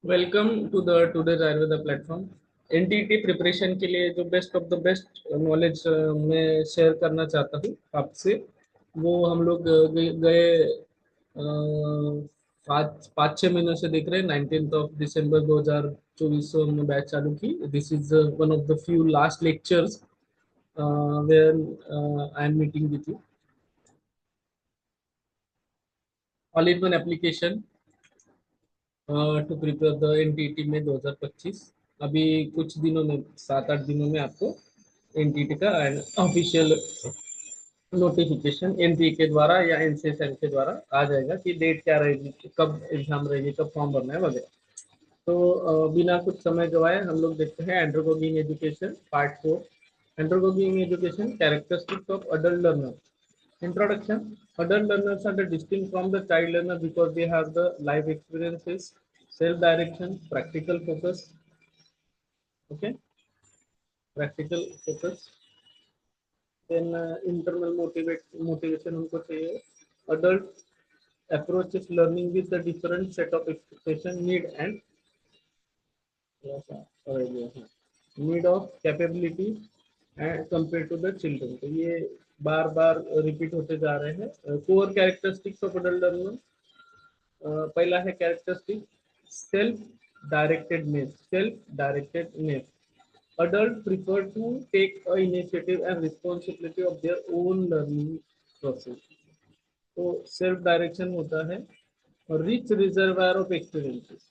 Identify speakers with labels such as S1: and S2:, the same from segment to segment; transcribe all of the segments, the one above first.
S1: Welcome to the today's Ayurveda platform. NTT preparation के लिए जो best of the best knowledge मैं शेयर करना चाहता हूँ आपसे। वो हम लोग गए पाँच पाँच छः महीनों से देख रहे हैं। 19 दिसंबर 2024 को हमने बैच चालू की। This is one of the few last lectures where I am meeting with you. All in one application to prepare the NTT में 2025। अभी कुछ दिनों में 7-8 दिनों में आपको एनटीटी का ऑफिशियल नोटिफिकेशन एनटीए के द्वारा या एनसीएसएल के द्वारा आ जाएगा कि डेट क्या रहेगी, कब एग्जाम रहेगी, कब फॉर्म भरना है वगैरह। तो बिना कुछ समय गवाए हम लोग देखते हैं andragogy education part 4। Andragogy education characteristics of adult learner. Introduction. Adult learners are the distinct from the child learner because they have the life experiences, self-direction, practical focus. Okay, practical focus. Then internal motivation उनको चाहिए. Adult approaches learning with a different set of expectation, need and need of capability and compared to the children. तो ये बार बार repeat होते जा रहे हैं। Core characteristics of adult learner. पहला है characteristic self directedness. Adults prefer to take a initiative and responsibility of their own learning process. तो self direction होता है। और rich reservoir of experiences.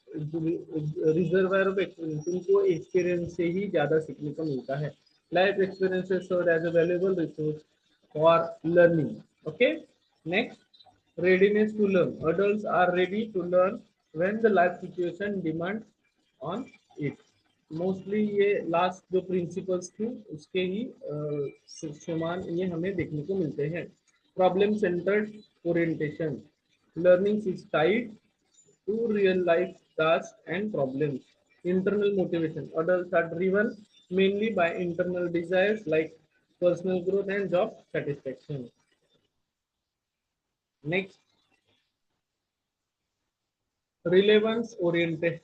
S1: Reservoir of experience उनको एक्सपीरियंस से ही ज्यादा सीखने को मिलता है। Life experiences serve as a valuable resource for learning. Okay, next, readiness to learn. Adults are ready to learn when the life situation demands on it. Mostly ये last जो प्रिंसिपल्स थी उसके ही समान ये हमें देखने को मिलते हैं। Problem centred orientation. Learning is tied to real life task and problems. Internal motivation. Adults are driven mainly by internal desires like personal growth and job satisfaction. Next, relevance oriented.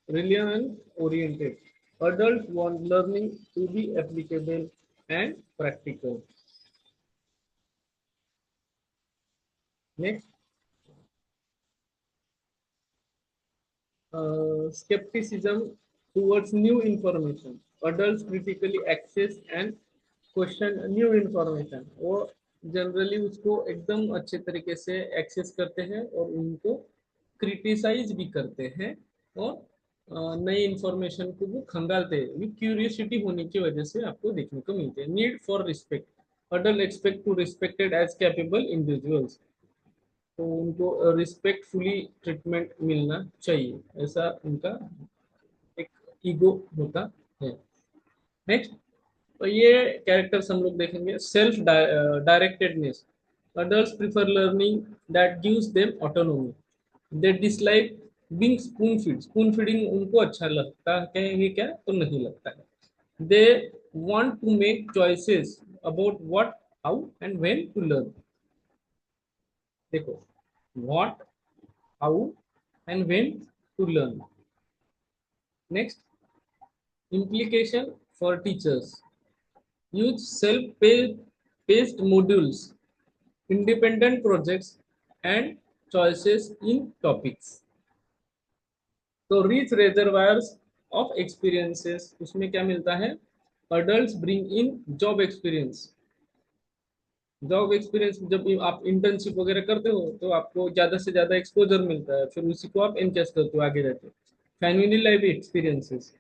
S1: Relevance oriented. Adults want learning to be applicable and practical. Next, skepticism towards new information. Adults critically access and question new information. वो generally उसको एकदम अच्छे तरीके से access करते हैं और उनको क्रिटिसाइज भी करते हैं और नई इंफॉर्मेशन को वो खंगालते हैं। क्यूरियोसिटी होने की वजह से आपको देखने को मिलते हैं। Need for respect. Adult expect to respected as capable individuals. तो उनको रिस्पेक्टफुली ट्रीटमेंट मिलना चाहिए, ऐसा उनका एक ईगो होता है। नेक्स्ट, तो ये कैरेक्टर्स हम लोग देखेंगे। Self directedness. Adults prefer learning that gives them autonomy. They dislike being spoon fed. Spoon feeding उनको अच्छा लगता है ये क्या तो नहीं लगता है। They want to make choices about what, how and when to learn. देखो, what, how and when to learn. Next, implication for teachers. Use self-paced modules, independent projects and choices in topics. तो rich reservoirs of experiences उसमें क्या मिलता है? Adults bring in job experience. Job experience जब आप internship वगैरह करते हो तो आपको ज्यादा से ज्यादा एक्सपोजर मिलता है, फिर उसी को आप एनकेस करते हो आगे जाके। Family life experiences.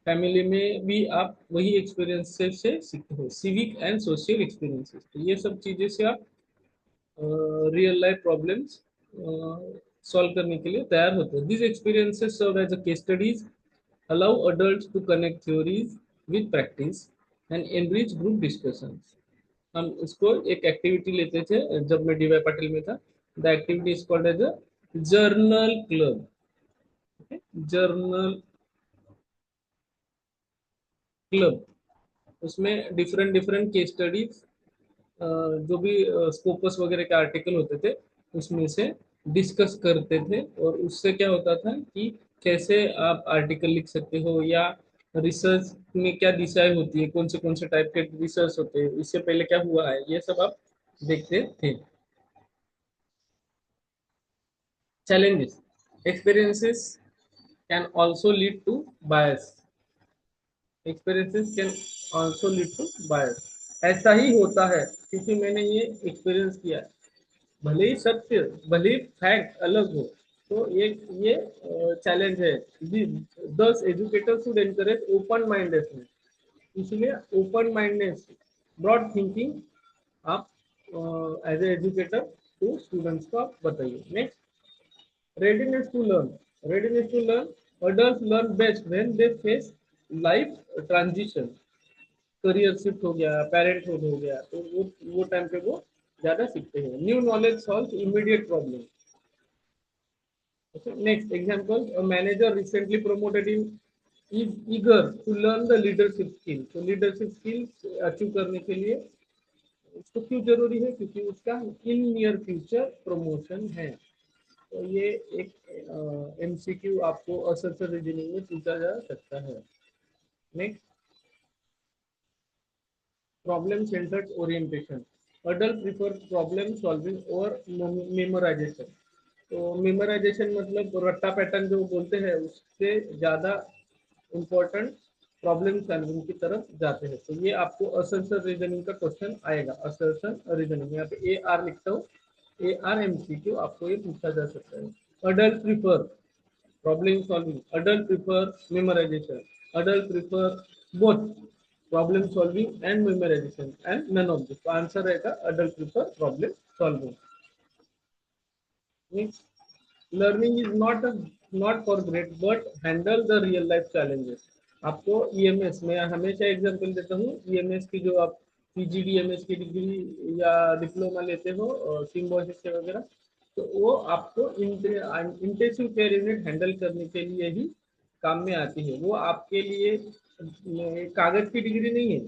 S1: फैमिली में भी आप वही एक्सपीरियंसेस से सीखते हो। सिविक एंड सोशल एक्सपीरियंसेस, तो ये सब चीजें से आप रियल लाइफ प्रॉब्लम्स सॉल्व करने के लिए तैयार होते हैं। This experiences serve as a case studies, allow adults to connect theories with practice and enrich group discussions. हम इसको एक एक्टिविटी लेते थे जब मैं डीवाई पाटिल में था। The activity is called as a journal club. Journal club, उसमें डिफरेंट डिफरेंट केस स्टडीज जो भी स्कोपस वगैरह के आर्टिकल होते थे उसमें से डिस्कस करते थे। और उससे क्या होता था कि कैसे आप आर्टिकल लिख सकते हो, या रिसर्च में क्या दिशाएं होती है, कौन से टाइप के रिसर्च होते हैं, इससे पहले क्या हुआ है, ये सब आप देखते थे। Challenges. Experiences can also lead to bias. Experiences can also lead to bias. ऐसा ही होता है क्योंकि मैंने ये एक्सपीरियंस किया है। भले ही सत्य, भले ही फैक्ट अलग हो, तो ये चैलेंज है। This educator should encourage open mindedness. इसलिए ओपन माइंडनेस, ब्रॉड थिंकिंग आप as a educator to students को आप बताइए। Next, readiness to learn. Readiness to learn. Adults learn best when they face life transition. Career shift हो गया, parenthood हो गया, तो वो टाइम पे वो ज्यादा सीखते हैं। New knowledge solve immediate problem. Next example, a manager recently promoted him is eager to learn the leadership skill. तो लीडरशिप स्किल अचीव करने के लिए उसको क्यों जरूरी है, क्योंकि उसका इन नियर फ्यूचर प्रमोशन है। तो ये एक एमसीक्यू आपको असर्चर रीजनिंग में पूछा जा सकता है। Next, problem centred orientation. Adult prefer problem solving और मेमोराइजेशन। तो मेमोराइजेशन मतलब रट्टा पैटर्न जो बोलते हैं, उससे ज्यादा इम्पोर्टेंट प्रॉब्लम सॉल्विंग की तरफ जाते हैं। तो ये आपको असर्चर रीजनिंग का क्वेश्चन आएगा। असर्चर रीजनिंग, यहाँ पे ए आर लिखता हूँ, ए आर एमसीक्यू आपको ये पूछा जा सकता है। Adult prefer problem solving, adult prefer memorization, adult prefer both problem solving and memorization, and none of this। तो आंसर रहेगा adult prefer problem solving। Next, learning is not for grade but handle the real life challenges। आपको EMS में हमेशा example देता हूँ, EMS की जो आप पीजीडीएमएस की डिग्री या डिप्लोमा लेते हो सिम्बोसिस से वगैरह, तो वो आपको इंटेंसिव केयर यूनिट हैंडल करने के लिए ही काम में आती है। वो आपके लिए कागज की डिग्री नहीं है,